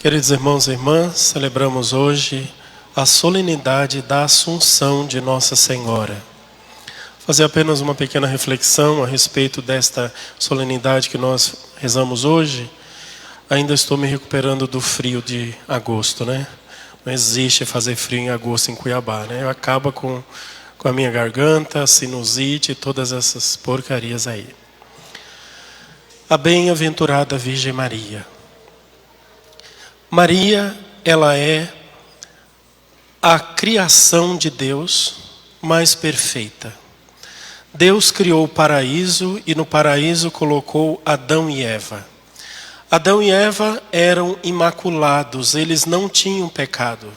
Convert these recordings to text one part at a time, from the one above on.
Queridos irmãos e irmãs, celebramos hoje a solenidade da Assunção de Nossa Senhora. Vou fazer apenas uma pequena reflexão a respeito desta solenidade que nós rezamos hoje. Ainda estou me recuperando do frio de agosto, né? Não existe fazer frio em agosto em Cuiabá, né? Acaba com a minha garganta, sinusite e todas essas porcarias aí. A bem-aventurada Virgem Maria. Maria, ela é a criação de Deus mais perfeita. Deus criou o paraíso e no paraíso colocou Adão e Eva. Adão e Eva eram imaculados, eles não tinham pecado.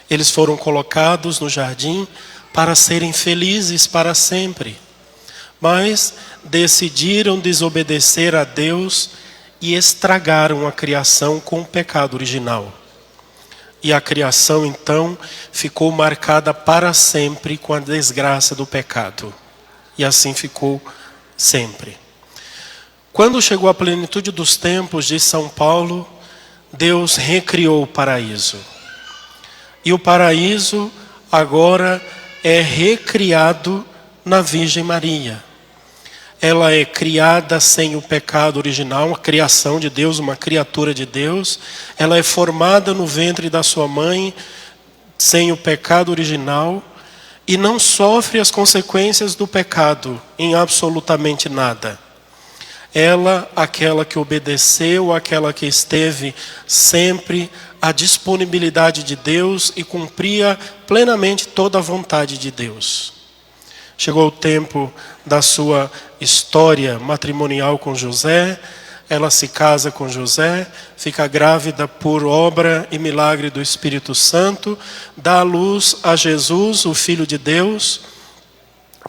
Eles foram colocados no jardim para serem felizes para sempre. Mas decidiram desobedecer a Deus e estragaram a criação com o pecado original. E a criação, então, ficou marcada para sempre com a desgraça do pecado. E assim ficou sempre. Quando chegou a plenitude dos tempos de São Paulo, Deus recriou o paraíso. E o paraíso agora é recriado na Virgem Maria. Ela é criada sem o pecado original, a criação de Deus, uma criatura de Deus. Ela é formada no ventre da sua mãe, sem o pecado original, e não sofre as consequências do pecado em absolutamente nada. Ela, aquela que obedeceu, aquela que esteve sempre à disponibilidade de Deus e cumpria plenamente toda a vontade de Deus. Chegou o tempo da sua história matrimonial com José. Ela se casa com José, fica grávida por obra e milagre do Espírito Santo, dá à luz a Jesus, o Filho de Deus,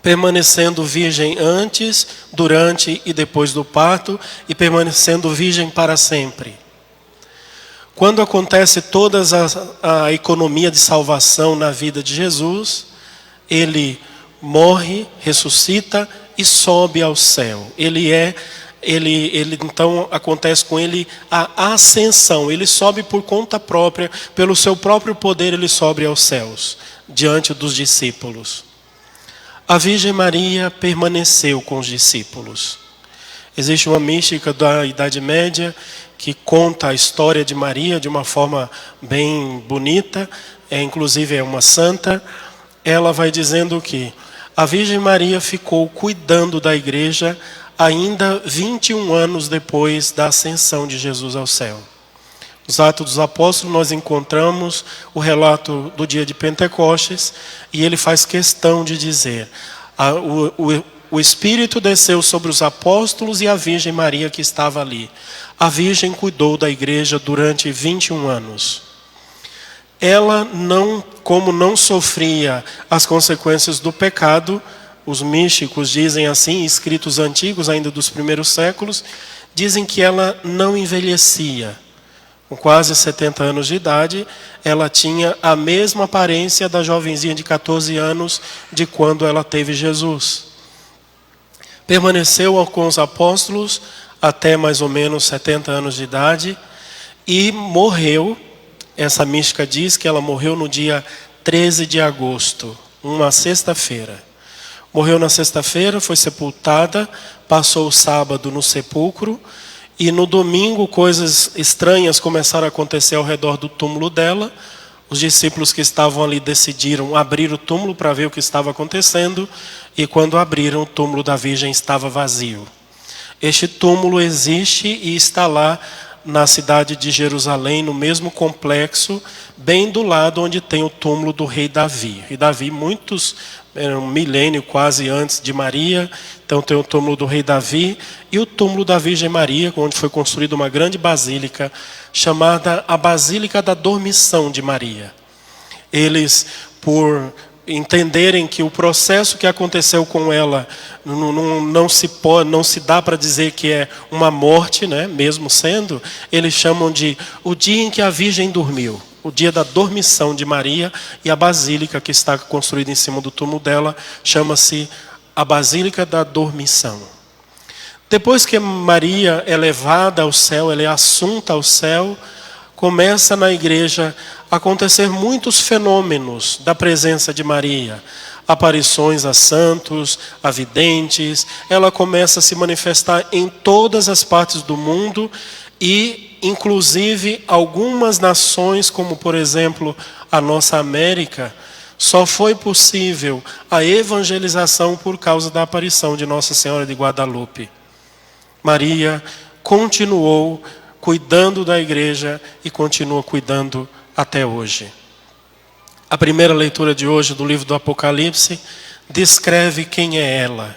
permanecendo virgem antes, durante e depois do parto, e permanecendo virgem para sempre. Quando acontece toda a economia de salvação na vida de Jesus, ele morre, ressuscita e sobe ao céu. Então acontece com ele a ascensão. Ele sobe por conta própria, pelo seu próprio poder ele sobe aos céus, diante dos discípulos. A Virgem Maria permaneceu com os discípulos. Existe uma mística da Idade Média que conta a história de Maria de uma forma bem bonita, inclusive é uma santa. Ela vai dizendo que a Virgem Maria ficou cuidando da igreja ainda 21 anos depois da ascensão de Jesus ao céu. Nos Atos dos Apóstolos nós encontramos o relato do dia de Pentecostes e ele faz questão de dizer: o Espírito desceu sobre os apóstolos e a Virgem Maria que estava ali. A Virgem cuidou da igreja durante 21 anos. Ela como não sofria as consequências do pecado, os místicos dizem assim, escritos antigos ainda dos primeiros séculos, dizem que ela não envelhecia. Com quase 70 anos de idade, ela tinha a mesma aparência da jovenzinha de 14 anos de quando ela teve Jesus. Permaneceu com os apóstolos até mais ou menos 70 anos de idade e morreu. Essa mística diz que ela morreu no dia 13 de agosto, uma sexta-feira. Morreu na sexta-feira, foi sepultada, passou o sábado no sepulcro e no domingo coisas estranhas começaram a acontecer ao redor do túmulo dela. Os discípulos que estavam ali decidiram abrir o túmulo para ver o que estava acontecendo e quando abriram, o túmulo da Virgem estava vazio. Este túmulo existe e está lá na cidade de Jerusalém, no mesmo complexo, bem do lado onde tem o túmulo do rei Davi. E Davi, um milênio quase antes de Maria, então tem o túmulo do rei Davi e o túmulo da Virgem Maria, onde foi construída uma grande basílica, chamada a Basílica da Dormição de Maria. Eles, por entenderem que o processo que aconteceu com ela não se dá para dizer que é uma morte, né? Mesmo sendo, eles chamam de o dia em que a Virgem dormiu, o dia da dormição de Maria, e a basílica que está construída em cima do túmulo dela chama-se a Basílica da Dormição. Depois que Maria é levada ao céu, ela é assunta ao céu, começa na igreja a acontecer muitos fenômenos da presença de Maria. Aparições a santos, a videntes. Ela começa a se manifestar em todas as partes do mundo e, inclusive, algumas nações, como por exemplo a nossa América, só foi possível a evangelização por causa da aparição de Nossa Senhora de Guadalupe. Maria continuou cuidando da igreja e continua cuidando até hoje. A primeira leitura de hoje do livro do Apocalipse descreve quem é ela.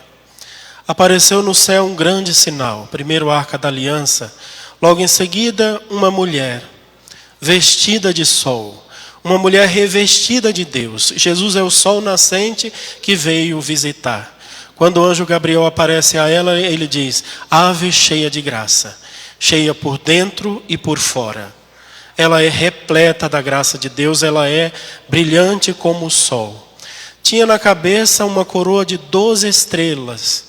Apareceu no céu um grande sinal, primeiro a Arca da Aliança, logo em seguida uma mulher vestida de sol. Uma mulher revestida de Deus. Jesus é o sol nascente que veio visitar. Quando o anjo Gabriel aparece a ela, ele diz: Ave cheia de graça, cheia por dentro e por fora. Ela é repleta da graça de Deus, ela é brilhante como o sol. Tinha na cabeça uma coroa de 12 estrelas.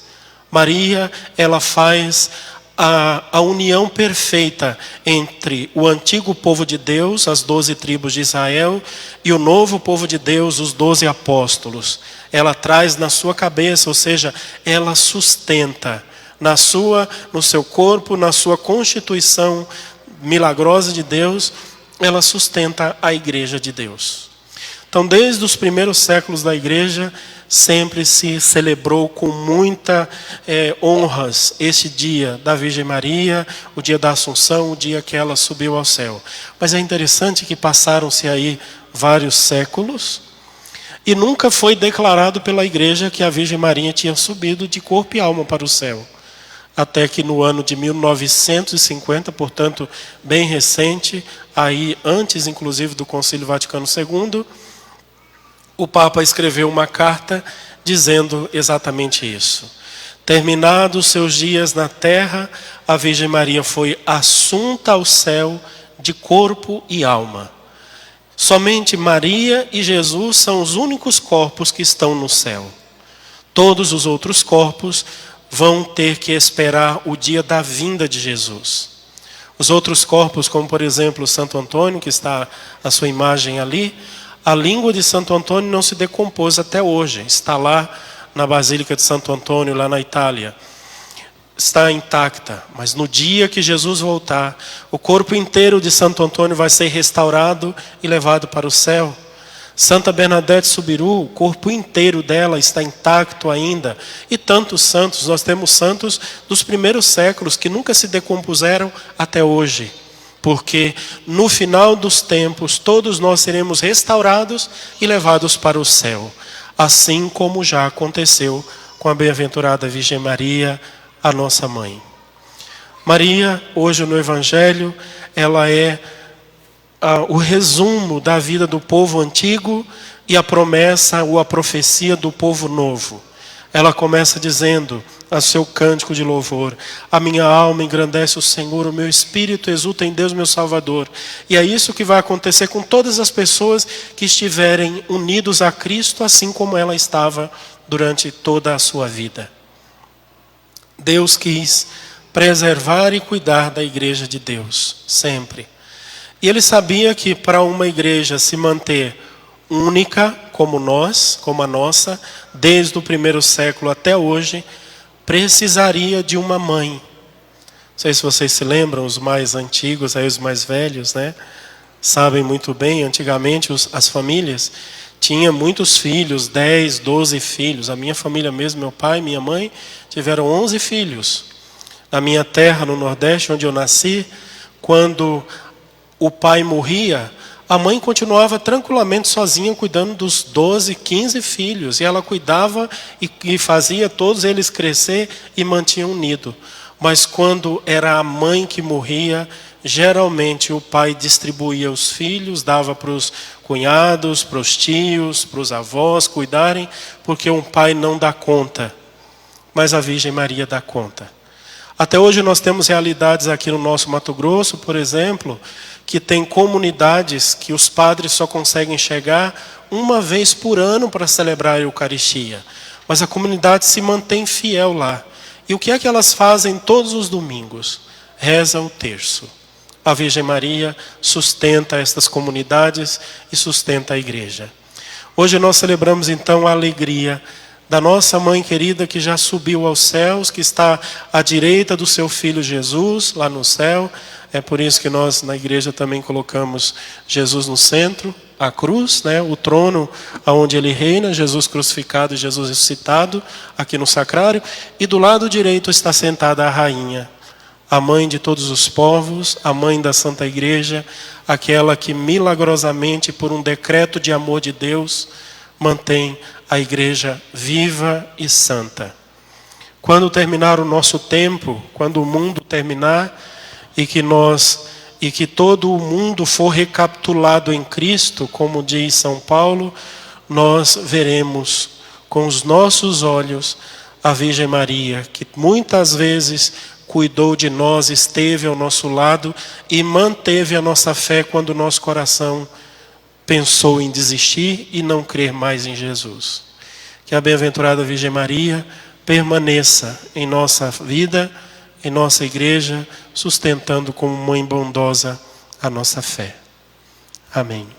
Maria, ela faz a união perfeita entre o antigo povo de Deus, as 12 tribos de Israel, e o novo povo de Deus, os 12 apóstolos. Ela traz na sua cabeça, ou seja, ela sustenta no seu corpo, na sua constituição milagrosa de Deus, ela sustenta a igreja de Deus. Então, desde os primeiros séculos da igreja, sempre se celebrou com muita honras este dia da Virgem Maria, o dia da Assunção, o dia que ela subiu ao céu. Mas é interessante que passaram-se aí vários séculos e nunca foi declarado pela igreja que a Virgem Maria tinha subido de corpo e alma para o céu. Até que no ano de 1950, portanto bem recente, aí antes inclusive do Concílio Vaticano II, o Papa escreveu uma carta dizendo exatamente isso. Terminados seus dias na terra, a Virgem Maria foi assunta ao céu de corpo e alma. Somente Maria e Jesus são os únicos corpos que estão no céu. Todos os outros corpos vão ter que esperar o dia da vinda de Jesus. Os outros corpos, como por exemplo Santo Antônio, que está a sua imagem ali, a língua de Santo Antônio não se decompôs até hoje. Está lá na Basílica de Santo Antônio, lá na Itália. Está intacta. Mas no dia que Jesus voltar, o corpo inteiro de Santo Antônio vai ser restaurado e levado para o céu. Santa Bernadette Soubirous, o corpo inteiro dela está intacto ainda. E tantos santos, nós temos santos dos primeiros séculos que nunca se decompuseram até hoje. Porque no final dos tempos todos nós seremos restaurados e levados para o céu, assim como já aconteceu com a bem-aventurada Virgem Maria, a nossa mãe. Maria, hoje no Evangelho, ela é o resumo da vida do povo antigo e a promessa ou a profecia do povo novo. Ela começa dizendo a seu cântico de louvor: a minha alma engrandece o Senhor, o meu espírito exulta em Deus meu Salvador. E é isso que vai acontecer com todas as pessoas que estiverem unidos a Cristo, assim como ela estava durante toda a sua vida. Deus quis preservar e cuidar da igreja de Deus, sempre. E Ele sabia que para uma igreja se manter única, como nós, como a nossa, desde o primeiro século até hoje, precisaria de uma mãe. Não sei se vocês se lembram, os mais antigos, aí os mais velhos, né? Sabem muito bem, antigamente as famílias tinham muitos filhos, 10, 12 filhos. A minha família mesmo, meu pai e minha mãe, tiveram 11 filhos. Na minha terra, no Nordeste, onde eu nasci, quando o pai morria, a mãe continuava tranquilamente sozinha, cuidando dos 12, 15 filhos. E ela cuidava e fazia todos eles crescer e mantinha um nido. Mas quando era a mãe que morria, geralmente o pai distribuía os filhos, dava para os cunhados, para os tios, para os avós cuidarem, porque um pai não dá conta. Mas a Virgem Maria dá conta. Até hoje nós temos realidades aqui no nosso Mato Grosso, por exemplo, que tem comunidades que os padres só conseguem chegar uma vez por ano para celebrar a Eucaristia. Mas a comunidade se mantém fiel lá. E o que é que elas fazem todos os domingos? Reza o terço. a Virgem Maria sustenta estas comunidades e sustenta a igreja. Hoje nós celebramos então a alegria da nossa mãe querida que já subiu aos céus, que está à direita do seu Filho Jesus, lá no céu. É por isso que nós na igreja também colocamos Jesus no centro, a cruz, né, o trono onde ele reina, Jesus crucificado e Jesus ressuscitado, aqui no sacrário. E do lado direito está sentada a rainha, a mãe de todos os povos, a mãe da Santa Igreja, aquela que milagrosamente, por um decreto de amor de Deus, mantém a igreja viva e santa. Quando terminar o nosso tempo, quando o mundo terminar e que todo o mundo for recapitulado em Cristo, como diz São Paulo, nós veremos com os nossos olhos a Virgem Maria, que muitas vezes cuidou de nós, esteve ao nosso lado e manteve a nossa fé quando o nosso coração pensou em desistir e não crer mais em Jesus. Que a bem-aventurada Virgem Maria permaneça em nossa vida, em nossa igreja, sustentando como mãe bondosa a nossa fé. Amém.